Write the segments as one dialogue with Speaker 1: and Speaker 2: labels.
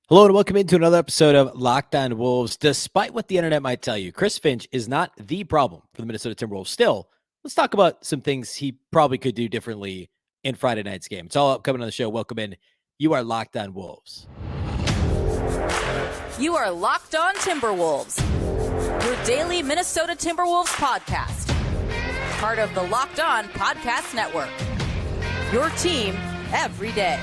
Speaker 1: Hello and welcome into another episode of Locked On Wolves. Despite what the internet might tell you, Chris Finch is not the problem for the Minnesota Timberwolves. Still, let's talk about some things he probably could do differently in Friday night's game. It's all upcoming on the show. Welcome in. You are Locked On Wolves.
Speaker 2: You are Locked On Timberwolves, your daily Minnesota Timberwolves podcast. Part of the Locked On Podcast Network. Your team every day.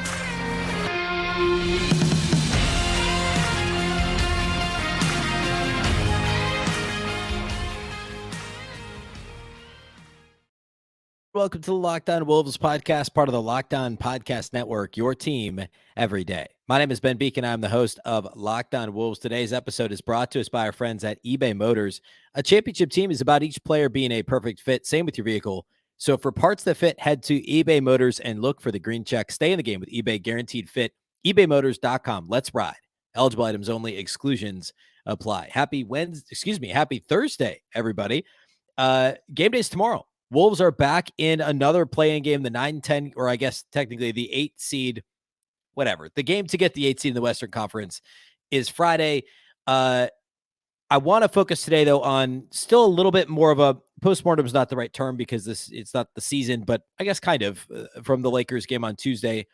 Speaker 1: Welcome to the Locked On Wolves podcast, part of the Locked On Podcast Network, your team every day. My name is Ben Beecken. I'm the host of Locked On Wolves. Today's episode is brought to us by our friends at eBay Motors. A championship team is about each player being a perfect fit. Same with your vehicle. So for parts that fit, head to eBay Motors and look for the green check. Stay in the game with eBay Guaranteed Fit. ebaymotors.com. Let's ride. Eligible items only. Exclusions apply. Happy Thursday, everybody. Game day's tomorrow. Wolves are back in another play-in game, the 9-10, or I guess technically the 8 seed, whatever. The game to get the 8 seed in the Western Conference is Friday. I want to focus today, though, on still a little bit more of a postmortem is not the right term because it's not the season, but I guess kind of from the Lakers game on Tuesday.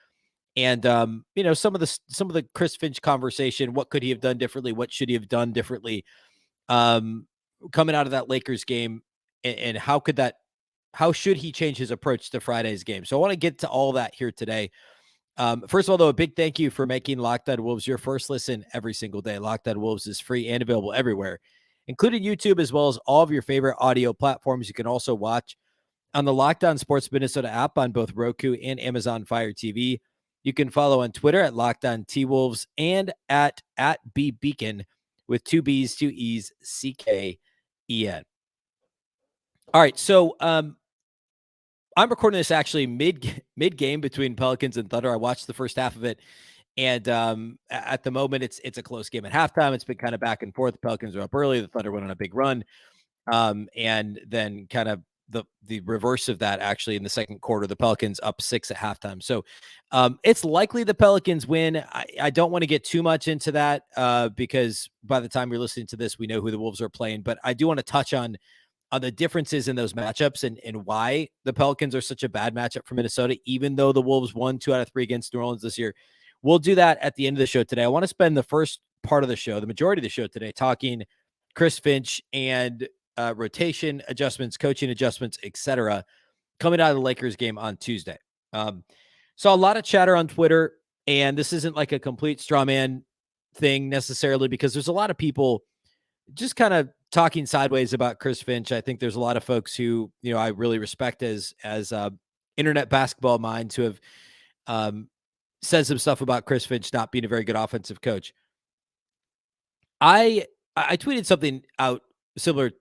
Speaker 1: And, some of the Chris Finch conversation, what could he have done differently? What should he have done differently coming out of that Lakers game? And how should he change his approach to Friday's game? So I want to get to all that here today. First of all, though, a big thank you for making Locked On Wolves your first listen every single day. Locked On Wolves is free and available everywhere, including YouTube, as well as all of your favorite audio platforms. You can also watch on the Locked On Sports Minnesota app on both Roku and Amazon Fire TV. You can follow on Twitter at Locked On T-Wolves and at Beecken with 2 B's, 2 E's, CKEN. All right, so I'm recording this actually mid game between Pelicans and Thunder. I watched the first half of it, and at the moment it's a close game at halftime. It's been kind of back and forth. The Pelicans are up early. The Thunder went on a big run, and then kind of the reverse of that actually in the second quarter. The Pelicans up 6 at halftime. So it's likely the Pelicans win. I don't want to get too much into that because by the time you're listening to this, we know who the Wolves are playing. But I do want to touch on the differences in those matchups and why the Pelicans are such a bad matchup for Minnesota, even though the Wolves won 2 out of 3 against New Orleans this year. We'll do that at the end of the show today. I want to spend the first part of the show, the majority of the show today, talking Chris Finch and rotation adjustments, coaching adjustments, etc., coming out of the Lakers game on Tuesday. So a lot of chatter on Twitter, and this isn't like a complete straw man thing necessarily because there's a lot of people just kind of talking sideways about Chris Finch. I think there's a lot of folks who, I really respect as internet basketball minds who have said some stuff about Chris Finch not being a very good offensive coach. I tweeted something out similar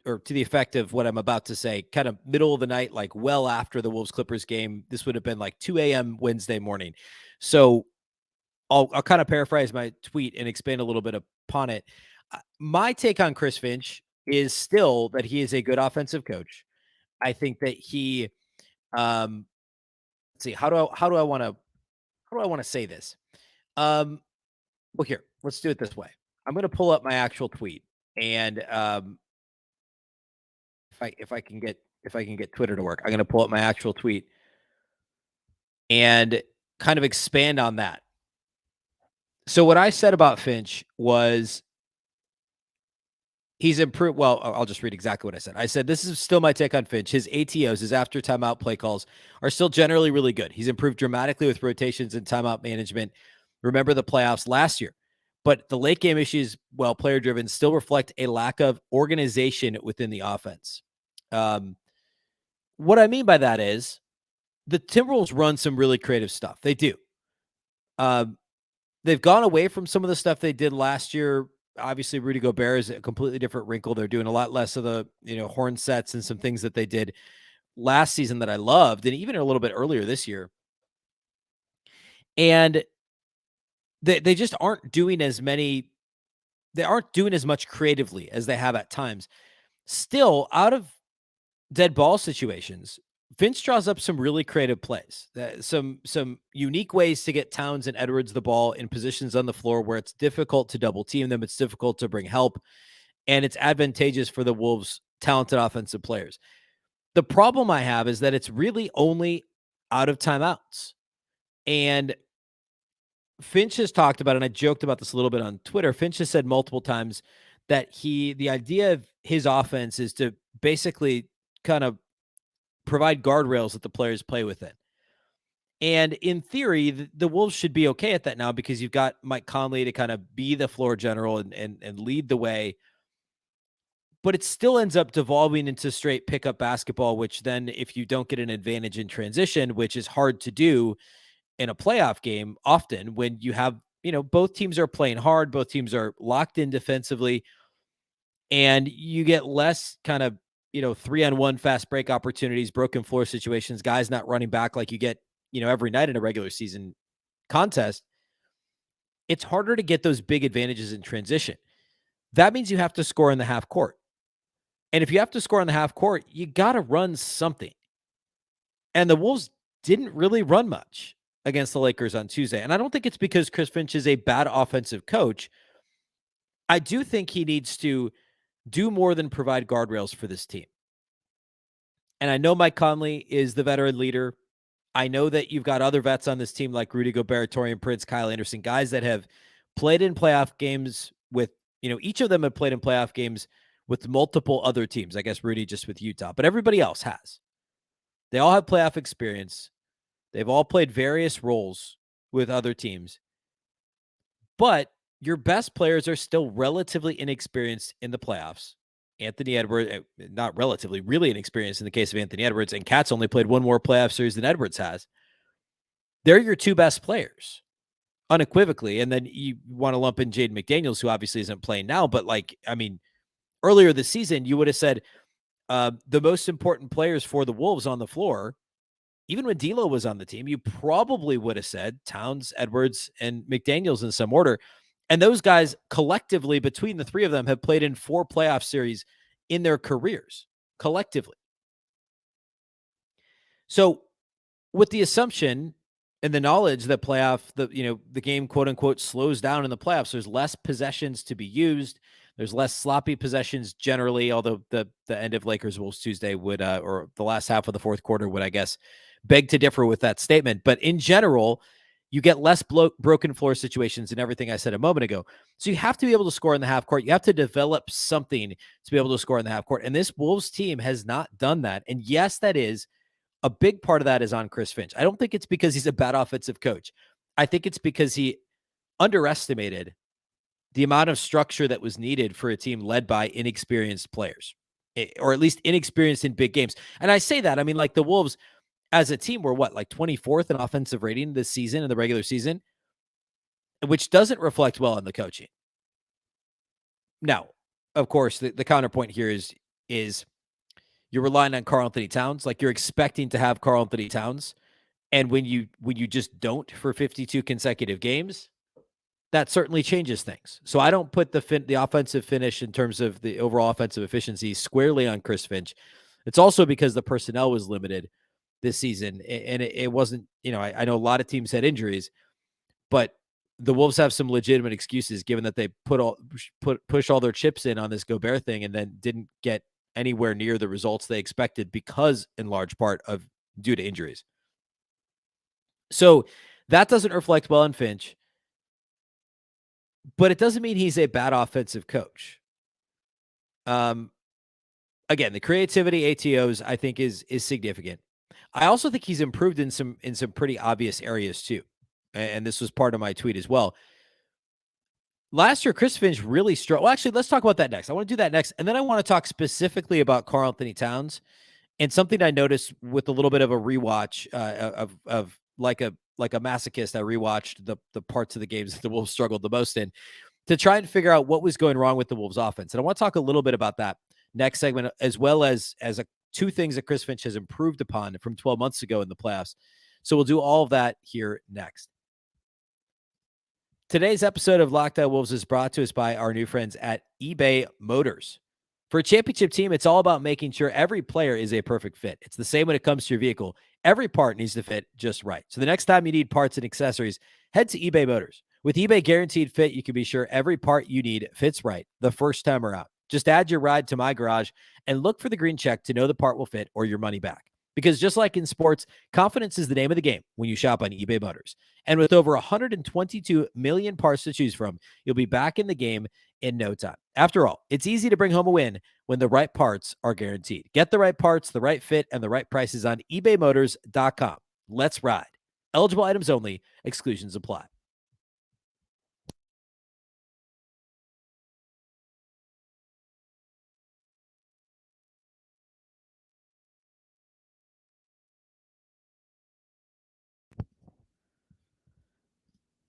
Speaker 1: or to the effect of what I'm about to say, kind of middle of the night, like well after the Wolves Clippers game. This would have been like 2 a.m. Wednesday morning. So I'll kind of paraphrase my tweet and expand a little bit upon it. My take on Chris Finch is still that he is a good offensive coach. I think that he, let's see, how do I want to say this? Well, here, let's do it this way. I'm going to pull up my actual tweet, and if I can get Twitter to work, I'm going to pull up my actual tweet and kind of expand on that. So what I said about Finch was he's improved. Well, I'll just read exactly what I said. I said, this is still my take on Finch. His ATOs, his after timeout play calls, are still generally really good. He's improved dramatically with rotations and timeout management. Remember the playoffs last year. But the late game issues, while player driven, still reflect a lack of organization within the offense. What I mean by that is the Timberwolves run some really creative stuff. They do. They've gone away from some of the stuff they did last year. Obviously, Rudy Gobert is a completely different wrinkle. They're doing a lot less of the, horn sets and some things that they did last season that I loved, and even a little bit earlier this year. And they just aren't doing as many. They aren't doing as much creatively as they have at times. Still, out of dead ball situations, Finch draws up some really creative plays, some unique ways to get Towns and Edwards the ball in positions on the floor where it's difficult to double team them, it's difficult to bring help, and it's advantageous for the Wolves' talented offensive players. The problem I have is that it's really only out of timeouts. And Finch has talked about, and I joked about this a little bit on Twitter, Finch has said multiple times that the idea of his offense is to basically kind of provide guardrails that the players play within. And in theory, the Wolves should be okay at that now because you've got Mike Conley to kind of be the floor general and lead the way. But it still ends up devolving into straight pickup basketball, which then if you don't get an advantage in transition, which is hard to do in a playoff game, often when you have, both teams are playing hard, both teams are locked in defensively, and you get less kind of, 3-on-1 fast break opportunities, broken floor situations, guys not running back like you get, every night in a regular season contest. It's harder to get those big advantages in transition. That means you have to score in the half court. And if you have to score in the half court, you got to run something. And the Wolves didn't really run much against the Lakers on Tuesday. And I don't think it's because Chris Finch is a bad offensive coach. I do think he needs to do more than provide guardrails for this team. And I know Mike Conley is the veteran leader. I know that you've got other vets on this team like Rudy Gobert, Taurean Prince, Kyle Anderson, guys that have played in playoff games with, each of them have played in playoff games with multiple other teams. I guess Rudy just with Utah, but everybody else has. They all have playoff experience. They've all played various roles with other teams. But your best players are still relatively inexperienced in the playoffs. Anthony Edwards, not relatively, really inexperienced in the case of Anthony Edwards, and Cat's only played one more playoff series than Edwards has. They're your two best players, unequivocally. And then you want to lump in Jaden McDaniels, who obviously isn't playing now, but earlier this season, you would have said the most important players for the Wolves on the floor, even when D'Lo was on the team, you probably would have said Towns, Edwards, and McDaniels in some order. And those guys collectively, between the three of them, have played in 4 playoff series in their careers, collectively. So with the assumption and the knowledge that the game, quote unquote, slows down in the playoffs, there's less possessions to be used. There's less sloppy possessions generally, although the end of Lakers Wolves Tuesday would, or the last half of the fourth quarter would, I guess, beg to differ with that statement. But in general, you get less broken floor situations and everything I said a moment ago. So you have to be able to score in the half court. You have to develop something to be able to score in the half court. And this Wolves team has not done that. And yes, that is a big part of that is on Chris Finch. I don't think it's because he's a bad offensive coach. I think it's because he underestimated the amount of structure that was needed for a team led by inexperienced players, or at least inexperienced in big games. And I say that, like the Wolves as a team were 24th in offensive rating this season in the regular season, which doesn't reflect well on the coaching. Now, of course, the counterpoint here is you're relying on Karl-Anthony Towns. Like, you're expecting to have Karl-Anthony Towns. And when you just don't for 52 consecutive games, that certainly changes things. So I don't put the offensive finish in terms of the overall offensive efficiency squarely on Chris Finch. It's also because the personnel was limited this season, and it wasn't, I know a lot of teams had injuries, but the Wolves have some legitimate excuses given that they push all their chips in on this Gobert thing and then didn't get anywhere near the results they expected because in large part of due to injuries. So that doesn't reflect well on Finch, but it doesn't mean he's a bad offensive coach. Again, the creativity ATOs I think is significant. I also think he's improved in some pretty obvious areas too. And this was part of my tweet as well. Last year, Chris Finch really struggled. Well, actually, let's talk about that next. I want to do that next. And then I want to talk specifically about Karl-Anthony Towns and something I noticed with a little bit of a rewatch of like a masochist. I rewatched the parts of the games that the Wolves struggled the most in to try and figure out what was going wrong with the Wolves offense. And I want to talk a little bit about that next segment, as well as two things that Chris Finch has improved upon from 12 months ago in the playoffs. So we'll do all of that here next. Today's episode of Locked On Wolves is brought to us by our new friends at eBay Motors. For a championship team, it's all about making sure every player is a perfect fit. It's the same when it comes to your vehicle. Every part needs to fit just right. So the next time you need parts and accessories, head to eBay Motors. With eBay Guaranteed Fit, you can be sure every part you need fits right the first time around. Just add your ride to My Garage and look for the green check to know the part will fit or your money back. Because just like in sports, confidence is the name of the game when you shop on eBay Motors. And with over 122 million parts to choose from, you'll be back in the game in no time. After all, it's easy to bring home a win when the right parts are guaranteed. Get the right parts, the right fit, and the right prices on ebaymotors.com. Let's ride. Eligible items only. Exclusions apply.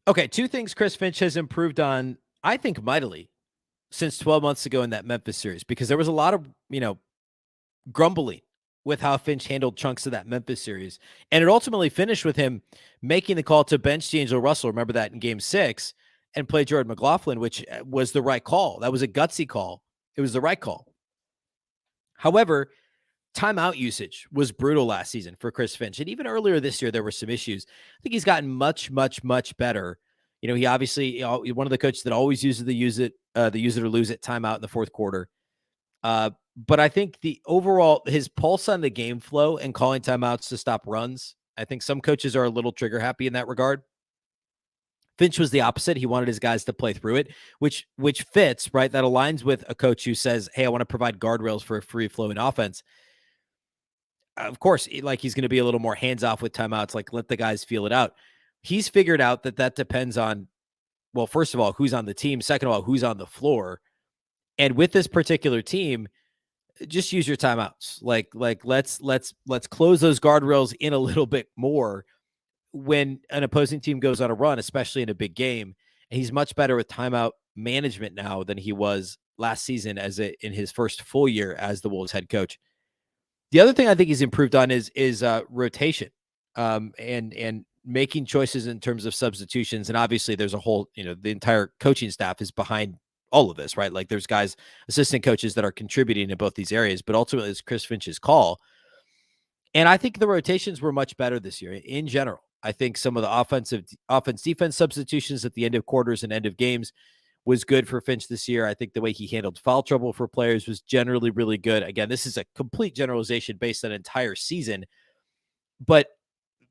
Speaker 1: Okay, two things Chris Finch has improved on, I think, mightily since 12 months ago in that Memphis series, because there was a lot of, grumbling with how Finch handled chunks of that Memphis series. And it ultimately finished with him making the call to bench D'Angelo Russell. Remember that in game 6, and play Jordan McLaughlin, which was the right call. That was a gutsy call. It was the right call. However, timeout usage was brutal last season for Chris Finch. And even earlier this year, there were some issues. I think he's gotten much, much, much better. He obviously, one of the coaches that always uses the use it or lose it timeout in the fourth quarter. But I think his pulse on the game flow and calling timeouts to stop runs, I think some coaches are a little trigger happy in that regard. Finch was the opposite. He wanted his guys to play through it, which fits, right? That aligns with a coach who says, hey, I want to provide guardrails for a free flowing offense. Of course, like, he's going to be a little more hands off with timeouts, like let the guys feel it out. He's figured out that depends on, well, first of all, who's on the team. Second of all, who's on the floor. And with this particular team, just use your timeouts. Like let's close those guardrails in a little bit more when an opposing team goes on a run, especially in a big game. And he's much better with timeout management now than he was last season in his first full year as the Wolves head coach. The other thing I think he's improved on is rotation, and making choices in terms of substitutions. And obviously there's a whole, the entire coaching staff is behind all of this, right? Like, there's guys, assistant coaches that are contributing in both these areas, but ultimately it's Chris Finch's call. And I think the rotations were much better this year in general. I think some of the offense defense substitutions at the end of quarters and end of games was good for Finch this year. I think the way he handled foul trouble for players was generally really good. Again, this is a complete generalization based on an entire season, but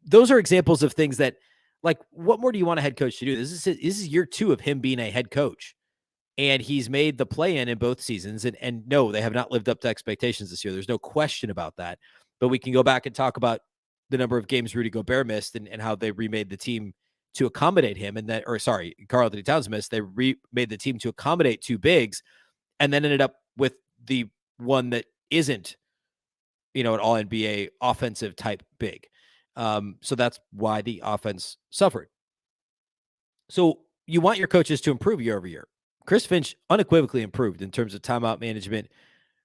Speaker 1: those are examples of things that, like, what more do you want a head coach to do? This is year 2 of him being a head coach. And he's made the play-in both seasons. And no, they have not lived up to expectations this year. There's no question about that. But we can go back and talk about the number of games Rudy Gobert missed and how they remade the team to accommodate him. Karl-Anthony Towns missed. They remade the team to accommodate 2 bigs, and then ended up with the one that isn't, an all-NBA offensive type big. So that's why the offense suffered. So you want your coaches to improve year over year. Chris Finch unequivocally improved in terms of timeout management,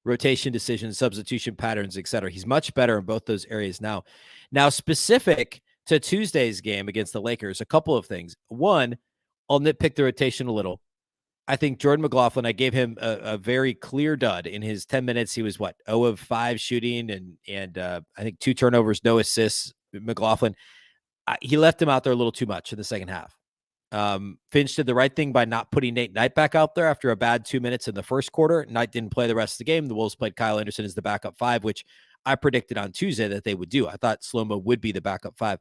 Speaker 1: rotation decisions, substitution patterns, etc. He's much better in both those areas now. Now, specific to Tuesday's game against the Lakers, a couple of things. One, I'll nitpick the rotation a little. I think Jordan McLaughlin, I gave him a very clear dud in his 10 minutes. He was 0 of 5 shooting and I think 2 turnovers, no assists. McLaughlin, he left him out there a little too much in the second half. Finch did the right thing by not putting Nate Knight back out there after a bad 2 minutes in the first quarter. Knight didn't play the rest of the game. The Wolves played Kyle Anderson as the backup 5, which I predicted on Tuesday that they would do. I thought Slow-Mo would be the backup 5.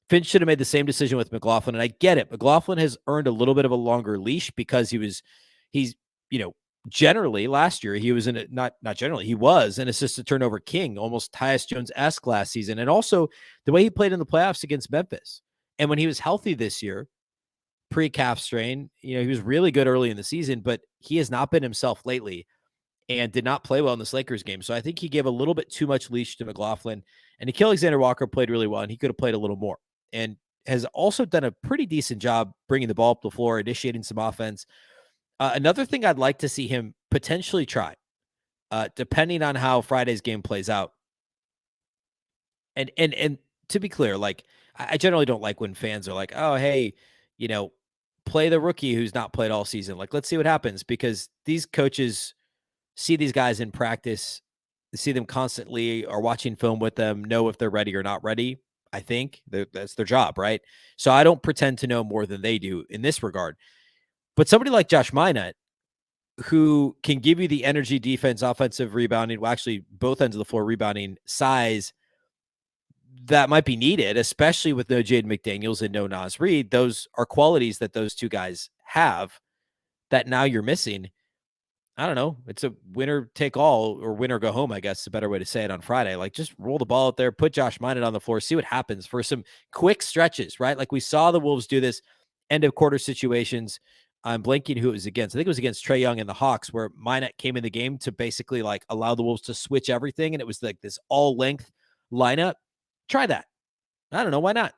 Speaker 1: Finch should have made the same decision with McLaughlin, and I get it. McLaughlin has earned a little bit of a longer leash because he's generally last year he was he was an assist to turnover king, almost Tyus Jones-esque last season, and also the way he played in the playoffs against Memphis. And when he was healthy this year, pre-calf strain, he was really good early in the season, but he has not been himself lately and did not play well in this Lakers game. So I think he gave a little bit too much leash to McLaughlin, and Nickeil Alexander-Walker played really well, and he could have played a little more, and has also done a pretty decent job bringing the ball up the floor, initiating some offense. Another thing I'd like to see him potentially try, depending on how Friday's game plays out. And to be clear, like, I generally don't like when fans are like, oh, hey, play the rookie who's not played all season. Like, let's see what happens, because these coaches see these guys in practice, see them constantly, or watching film with them, know if they're ready or not ready. I think that's their job, right? So I don't pretend to know more than they do in this regard. But somebody like Josh Minott, who can give you the energy, defense, offensive rebounding, well, actually both ends of the floor rebounding size that might be needed, especially with no Jaden McDaniels and no Naz Reid. Those are qualities that those two guys have that now you're missing. I don't know. It's a winner take all, or winner go home, I guess is a better way to say it on Friday. Like, just roll the ball out there, put Josh Minott on the floor, see what happens for some quick stretches, right? Like we saw the Wolves do this end of quarter situations. I'm blanking who it was against. I think it was against Trae Young and the Hawks, where Minott came in the game to basically like allow the Wolves to switch everything. And it was like this all length lineup. Try that. I don't know. Why not?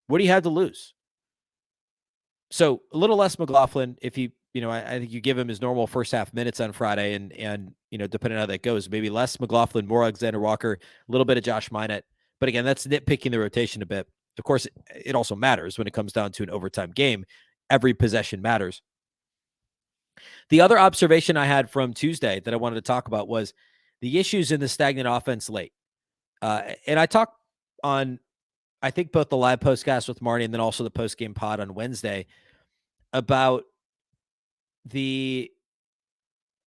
Speaker 1: What do you have to lose? So a little less McLaughlin, if you, I think you give him his normal first half minutes on Friday, and depending on how that goes, maybe less McLaughlin, more Alexander Walker, a little bit of Josh Minott. But again, that's nitpicking the rotation a bit. Of course, it also matters when it comes down to an overtime game. Every possession matters. The other observation I had from Tuesday that I wanted to talk about was the issues in the stagnant offense late. And I talked on, I think, both the live postcast with Marty and then also the post-game pod on Wednesday about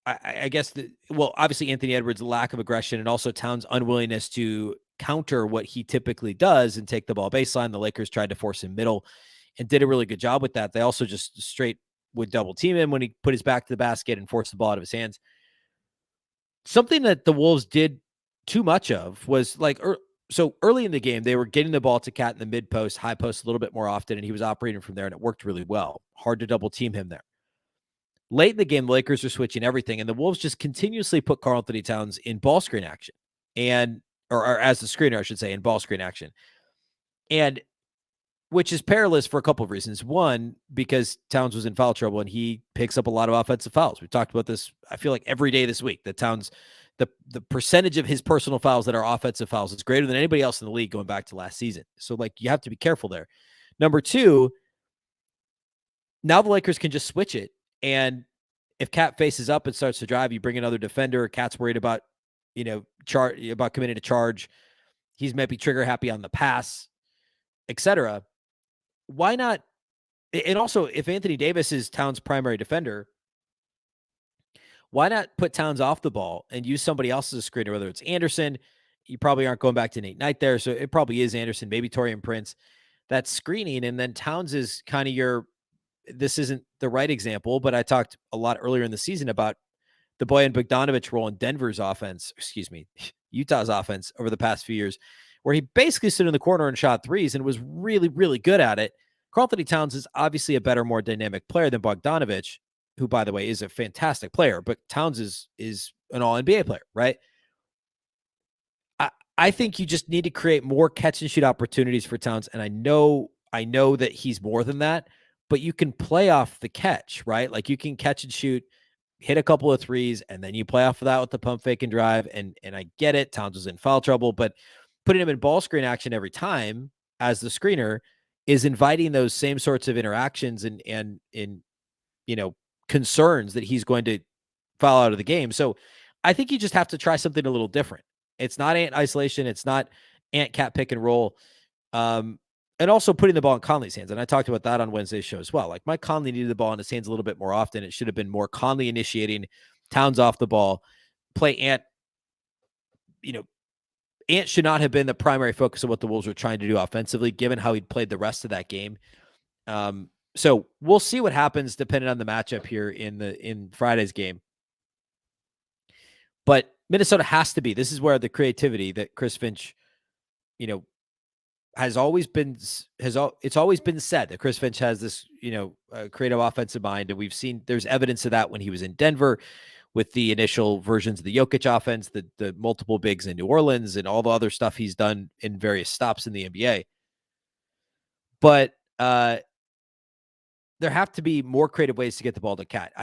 Speaker 1: I guess, obviously Anthony Edwards' lack of aggression and also Towns' unwillingness to counter what he typically does and take the ball baseline. The Lakers tried to force him middle and did a really good job with that. They also just straight would double team him when he put his back to the basket and forced the ball out of his hands. Something that the Wolves did too much of was so early in the game, they were getting the ball to Cat in the mid post, high post a little bit more often, and he was operating from there, and it worked really well. Hard to double team him there. Late in the game, the Lakers are switching everything, and the Wolves just continuously put Karl-Anthony Towns in ball screen action, or as the screener, I should say, in ball screen action, and which is perilous for a couple of reasons. One, because Towns was in foul trouble, and he picks up a lot of offensive fouls. We've talked about this, I feel like, every day this week, that Towns, the percentage of his personal fouls that are offensive fouls is greater than anybody else in the league going back to last season. So, you have to be careful there. Number two, now the Lakers can just switch it. And if Cat faces up and starts to drive, you bring another defender. Cat's worried about, about committing a charge. He's maybe trigger happy on the pass, etc. Why not? And also, if Anthony Davis is Towns' primary defender, why not put Towns off the ball and use somebody else as a screener, whether it's Anderson? You probably aren't going back to Nate Knight there, so it probably is Anderson, maybe Taurean Prince. That's screening, and then Towns is kind of this isn't the right example, but I talked a lot earlier in the season about the Bojan Bogdanovic role in Utah's offense over the past few years, where he basically stood in the corner and shot threes and was really, really good at it. Karl-Anthony Towns is obviously a better, more dynamic player than Bogdanovic, who, by the way, is a fantastic player, but Towns is an all-NBA player, right? I think you just need to create more catch and shoot opportunities for Towns, and I know that he's more than that, but you can play off the catch, right? Like, you can catch and shoot, hit a couple of threes, and then you play off of that with the pump fake and drive. And I get it. Towns was in foul trouble, but putting him in ball screen action every time as the screener is inviting those same sorts of interactions and concerns that he's going to foul out of the game. So I think you just have to try something a little different. It's not Ant isolation. It's not Ant Cat pick and roll. And also putting the ball in Conley's hands. And I talked about that on Wednesday's show as well. Like, Mike Conley needed the ball in his hands a little bit more often. It should have been more Conley initiating, Towns off the ball, play Ant. Ant should not have been the primary focus of what the Wolves were trying to do offensively, given how he'd played the rest of that game. So we'll see what happens depending on the matchup here in Friday's game. But Minnesota has to be. This is where the creativity that Chris Finch, it's always been said that Chris Finch has this, creative offensive mind. And we've seen there's evidence of that when he was in Denver with the initial versions of the Jokic offense, the multiple bigs in New Orleans, and all the other stuff he's done in various stops in the NBA. But there have to be more creative ways to get the ball to Cat.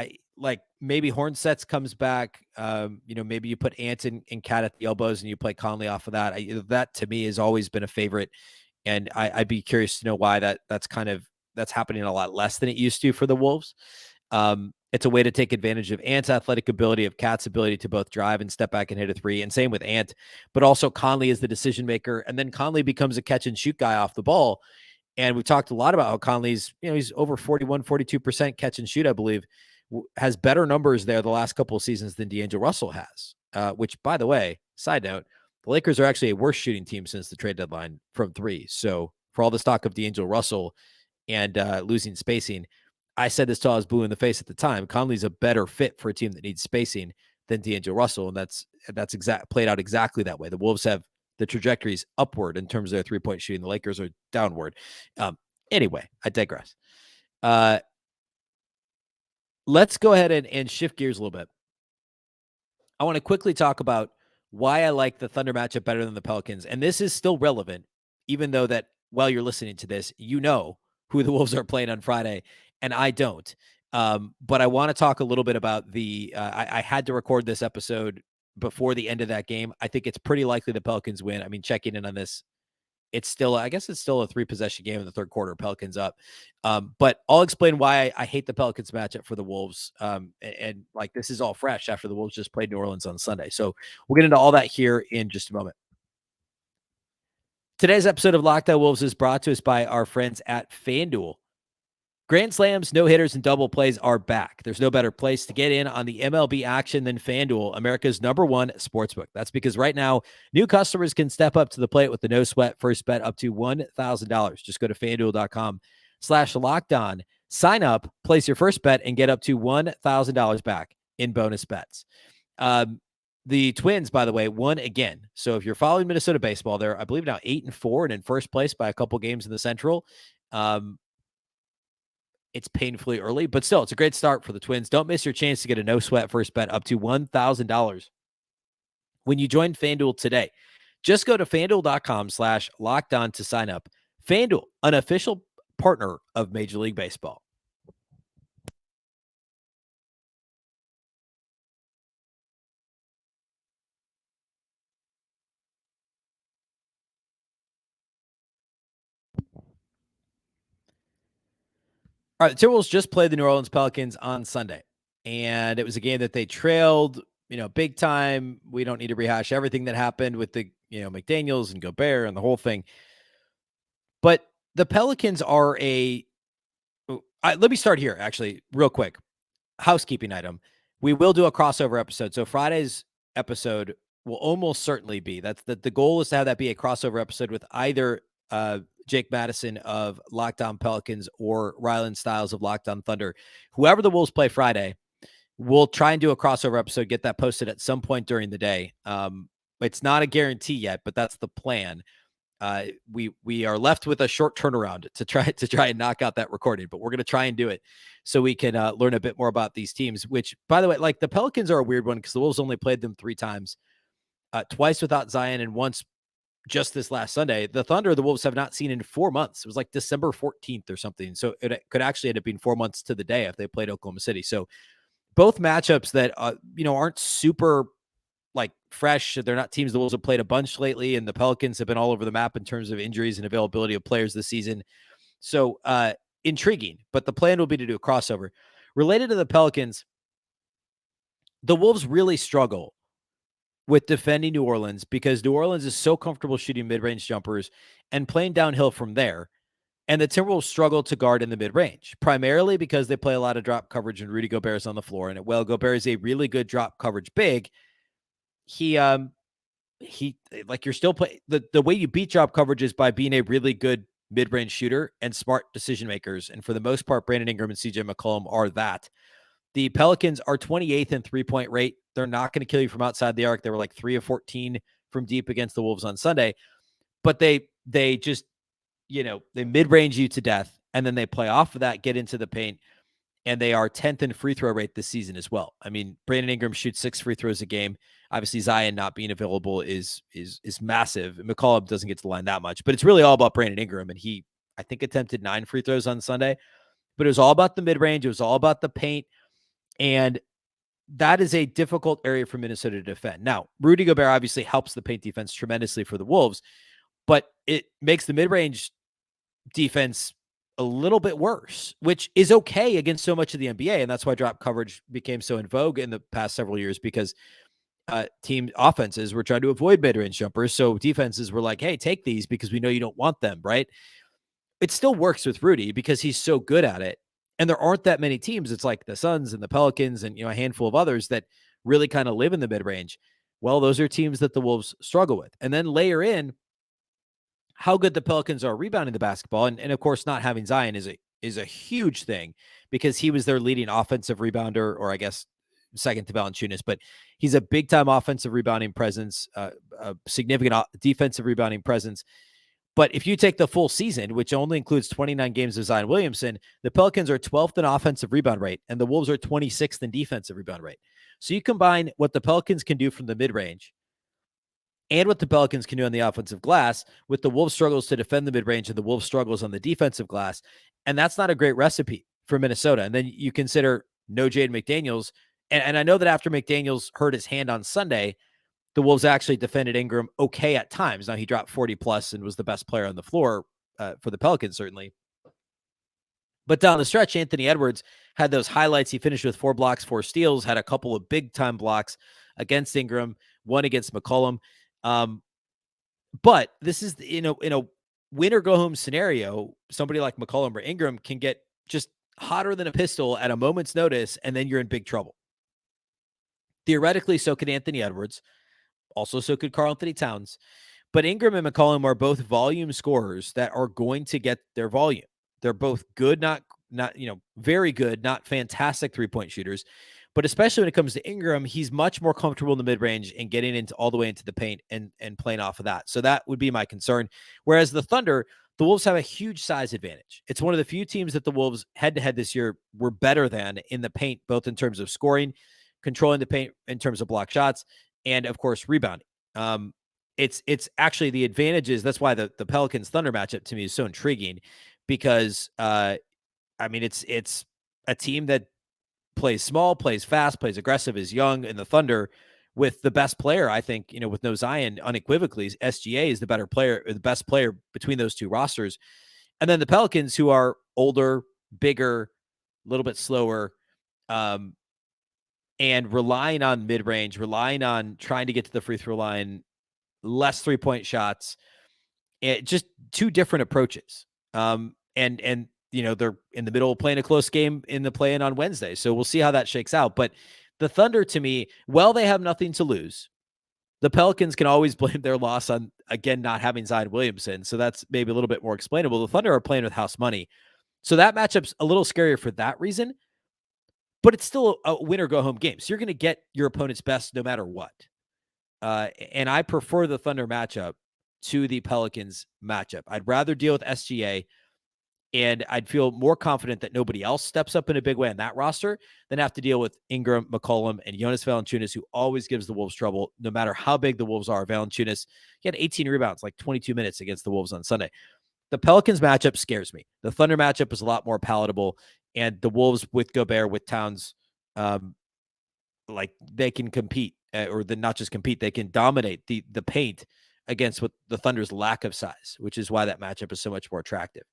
Speaker 1: Maybe Hornsets comes back. Maybe you put Ant and Cat at the elbows and you play Conley off of that. That to me has always been a favorite. And I'd be curious to know why that's happening a lot less than it used to for the Wolves. It's a way to take advantage of Ant's athletic ability, of Kat's ability to both drive and step back and hit a three, and same with Ant, but also Conley is the decision maker. And then Conley becomes a catch and shoot guy off the ball. And we talked a lot about how Conley's, he's over 41, 42% catch and shoot, I believe, has better numbers there the last couple of seasons than D'Angelo Russell has, which, by the way, side note, the Lakers are actually a worse shooting team since the trade deadline from three. So for all the stock of D'Angelo Russell and losing spacing, I said this till I was blue in the face at the time. Conley's a better fit for a team that needs spacing than D'Angelo Russell, and that's played out exactly that way. The Wolves have the trajectories upward in terms of their three-point shooting. The Lakers are downward. Anyway, I digress. Let's go ahead and shift gears a little bit. I want to quickly talk about why I like the Thunder matchup better than the Pelicans, and this is still relevant, even though that while you're listening to this, you know who the Wolves are playing on Friday, and I don't. But I want to talk a little bit about I had to record this episode before the end of that game. I think it's pretty likely the Pelicans win. I mean, checking in on this, I guess it's still a 3-possession game in the third quarter. Pelicans up. But I'll explain why I hate the Pelicans matchup for the Wolves. And like, this is all fresh after the Wolves just played New Orleans on Sunday. So we'll get into all that here in just a moment. Today's episode of Locked On Wolves is brought to us by our friends at FanDuel. Grand slams, no-hitters, and double plays are back. There's no better place to get in on the MLB action than FanDuel, America's #1 sportsbook. That's because right now, new customers can step up to the plate with the no-sweat first bet up to $1,000. Just go to FanDuel.com/lockedon, sign up, place your first bet, and get up to $1,000 back in bonus bets. The Twins, by the way, won again. So if you're following Minnesota baseball, they're, I believe, now 8-4 and in first place by a couple games in the Central. It's painfully early, but still, it's a great start for the Twins. Don't miss your chance to get a no-sweat first bet up to $1,000 when you join FanDuel today. Just go to FanDuel.com/lockedon to sign up. FanDuel, an official partner of Major League Baseball. All right, the Timberwolves just played the New Orleans Pelicans on Sunday, and it was a game that they trailed, big time. We don't need to rehash everything that happened with the, McDaniels and Gobert and the whole thing. But the Pelicans are let me start here, actually, real quick. Housekeeping item. We will do a crossover episode. So Friday's episode will almost certainly be, the goal is to have that be a crossover episode with either Jake Madison of Locked On Pelicans or Rylan Stiles of Locked On Thunder. Whoever the Wolves play Friday, we'll try and do a crossover episode, get that posted at some point during the day. It's not a guarantee yet, but that's the plan. We are left with a short turnaround to try and knock out that recording, but we're going to try and do it so we can learn a bit more about these teams, which, by the way, like, the Pelicans are a weird one because the Wolves only played them 3 times, twice without Zion and once just this last Sunday. The Thunder, the Wolves have not seen in 4 months. It was like December 14th or something. So it could actually end up being 4 months to the day if they played Oklahoma City. So both matchups that, aren't super like fresh. They're not teams the Wolves have played a bunch lately, and the Pelicans have been all over the map in terms of injuries and availability of players this season. So intriguing, but the plan will be to do a crossover. Related to the Pelicans, the Wolves really struggle with defending New Orleans because New Orleans is so comfortable shooting mid-range jumpers and playing downhill from there. And the Timberwolves struggle to guard in the mid-range, primarily because they play a lot of drop coverage and Rudy Gobert is on the floor. And while Gobert is a really good drop coverage big, he like, you're still playing the way you beat drop coverage is by being a really good mid-range shooter and smart decision makers. And for the most part, Brandon Ingram and CJ McCollum are that. The Pelicans are 28th in 3-point rate. They're not going to kill you from outside the arc. They were like 3 of 14 from deep against the Wolves on Sunday, but they just, they mid-range you to death, and then they play off of that, get into the paint, and they are 10th in free throw rate this season as well. I mean, Brandon Ingram shoots 6 free throws a game. Obviously, Zion not being available is massive. McCollum doesn't get to the line that much, but it's really all about Brandon Ingram, and he, I think, attempted 9 free throws on Sunday, but it was all about the mid-range. It was all about the paint, and that is a difficult area for Minnesota to defend. Now, Rudy Gobert obviously helps the paint defense tremendously for the Wolves, but it makes the mid-range defense a little bit worse, which is okay against so much of the NBA. And that's why drop coverage became so in vogue in the past several years, because team offenses were trying to avoid mid-range jumpers. So defenses were like, hey, take these because we know you don't want them, right? It still works with Rudy because he's so good at it. And there aren't that many teams. It's like the Suns and the Pelicans and, a handful of others that really kind of live in the mid-range. Well, those are teams that the Wolves struggle with. And then layer in how good the Pelicans are rebounding the basketball. And of course, not having Zion is a huge thing because he was their leading offensive rebounder, or I guess second to Valanciunas, but he's a big time offensive rebounding presence, a significant defensive rebounding presence. But if you take the full season, which only includes 29 games of Zion Williamson, the Pelicans are 12th in offensive rebound rate, and the Wolves are 26th in defensive rebound rate. So you combine what the Pelicans can do from the mid-range and what the Pelicans can do on the offensive glass with the Wolves' struggles to defend the mid-range and the Wolves' struggles on the defensive glass, and that's not a great recipe for Minnesota. And then you consider no Jaden McDaniels, and I know that after McDaniels hurt his hand on Sunday, the Wolves actually defended Ingram okay at times. Now, he dropped 40 plus and was the best player on the floor for the Pelicans, certainly. But down the stretch, Anthony Edwards had those highlights. He finished with 4 blocks, 4 steals, had a couple of big-time blocks against Ingram, one against McCollum. But this is, in a win-or-go-home scenario, somebody like McCollum or Ingram can get just hotter than a pistol at a moment's notice, and then you're in big trouble. Theoretically, so could Anthony Edwards. Also, so could Karl-Anthony Towns. But Ingram and McCollum are both volume scorers that are going to get their volume. They're both good, not very good, not fantastic three-point shooters. But especially when it comes to Ingram, he's much more comfortable in the mid-range and getting into all the way into the paint and playing off of that. So that would be my concern. Whereas the Thunder, the Wolves have a huge size advantage. It's one of the few teams that the Wolves head-to-head this year were better than in the paint, both in terms of scoring, controlling the paint in terms of block shots, and of course, rebounding. It's actually the advantages. That's why the Pelicans Thunder matchup to me is so intriguing, because it's a team that plays small, plays fast, plays aggressive, is young, and the Thunder with the best player, I think, with no Zion, unequivocally, SGA is the better player, or the best player between those two rosters. And then the Pelicans, who are older, bigger, a little bit slower, and relying on mid-range, relying on trying to get to the free throw line, less three-point shots, just two different approaches. And they're in the middle of playing a close game in the play-in on Wednesday. So we'll see how that shakes out. But the Thunder, to me, they have nothing to lose. The Pelicans can always blame their loss on, again, not having Zion Williamson. So that's maybe a little bit more explainable. The Thunder are playing with house money. So that matchup's a little scarier for that reason. But it's still a win or go home game. So you're going to get your opponent's best no matter what. And I prefer the Thunder matchup to the Pelicans matchup. I'd rather deal with SGA, and I'd feel more confident that nobody else steps up in a big way on that roster than have to deal with Ingram, McCollum, and Jonas Valanciunas, who always gives the Wolves trouble, no matter how big the Wolves are. Valanciunas, he had 18 rebounds, like 22 minutes against the Wolves on Sunday. The Pelicans matchup scares me. The Thunder matchup is a lot more palatable, and the Wolves with Gobert, with Towns, they can compete, not just compete, they can dominate the paint against what the Thunder's lack of size, which is why that matchup is so much more attractive.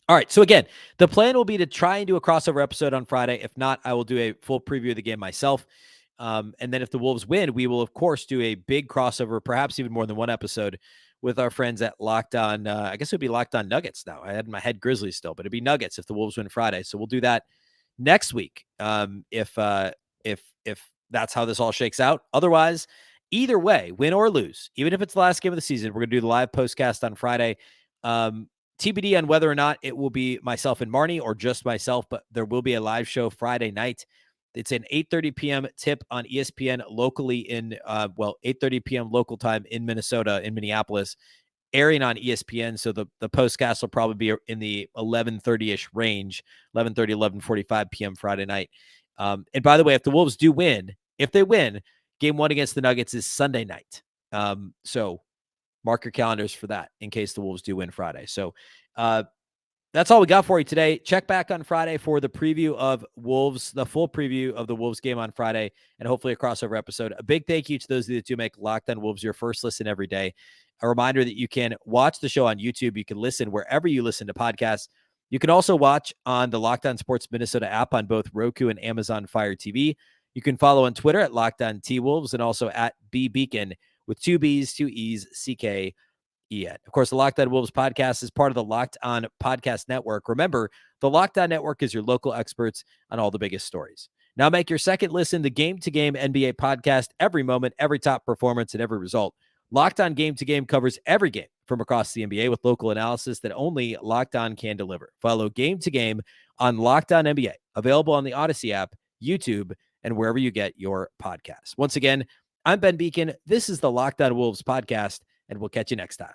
Speaker 1: All right, so again, the plan will be to try and do a crossover episode on Friday. If not, I will do a full preview of the game myself. And then if the Wolves win, we will, of course, do a big crossover, perhaps even more than one episode, with our friends at Locked On. I guess it would be Locked On Nuggets now. I had in my head Grizzlies still, but it'd be Nuggets if the Wolves win Friday. So we'll do that next week, if that's how this all shakes out. Otherwise, either way, win or lose, even if it's the last game of the season, we're going to do the live postcast on Friday. TBD on whether or not it will be myself and Marnie or just myself, but there will be a live show Friday night. It's an 8:30 p.m. tip on ESPN locally in, 8:30 p.m. local time in Minnesota, in Minneapolis, airing on ESPN. So the postcast will probably be in the 11:30-ish range, 11:30, 11:45 p.m. Friday night. And by the way, if the Wolves do win, game 1 against the Nuggets is Sunday night. So mark your calendars for that in case the Wolves do win Friday. So that's all we got for you today. Check back on Friday for the preview of Wolves, the full preview of the Wolves game on Friday, and hopefully a crossover episode. A big thank you to those of you that do make Locked On Wolves your first listen every day. A reminder that you can watch the show on YouTube. You can listen wherever you listen to podcasts. You can also watch on the Locked On Sports Minnesota app on both Roku and Amazon Fire TV. You can follow on Twitter at Locked On T-Wolves and also at Beecken with 2 B's, 2 E's, CK. Of course, the Locked On Wolves podcast is part of the Locked On Podcast Network. Remember, the Locked On Network is your local experts on all the biggest stories. Now make your second listen the Game to Game NBA podcast every moment, every top performance, and every result. Locked On Game to Game covers every game from across the NBA with local analysis that only Locked On can deliver. Follow Game to Game on Locked On NBA, available on the Odyssey app, YouTube, and wherever you get your podcasts. Once again, I'm Ben Beecken. This is the Locked On Wolves podcast, and we'll catch you next time.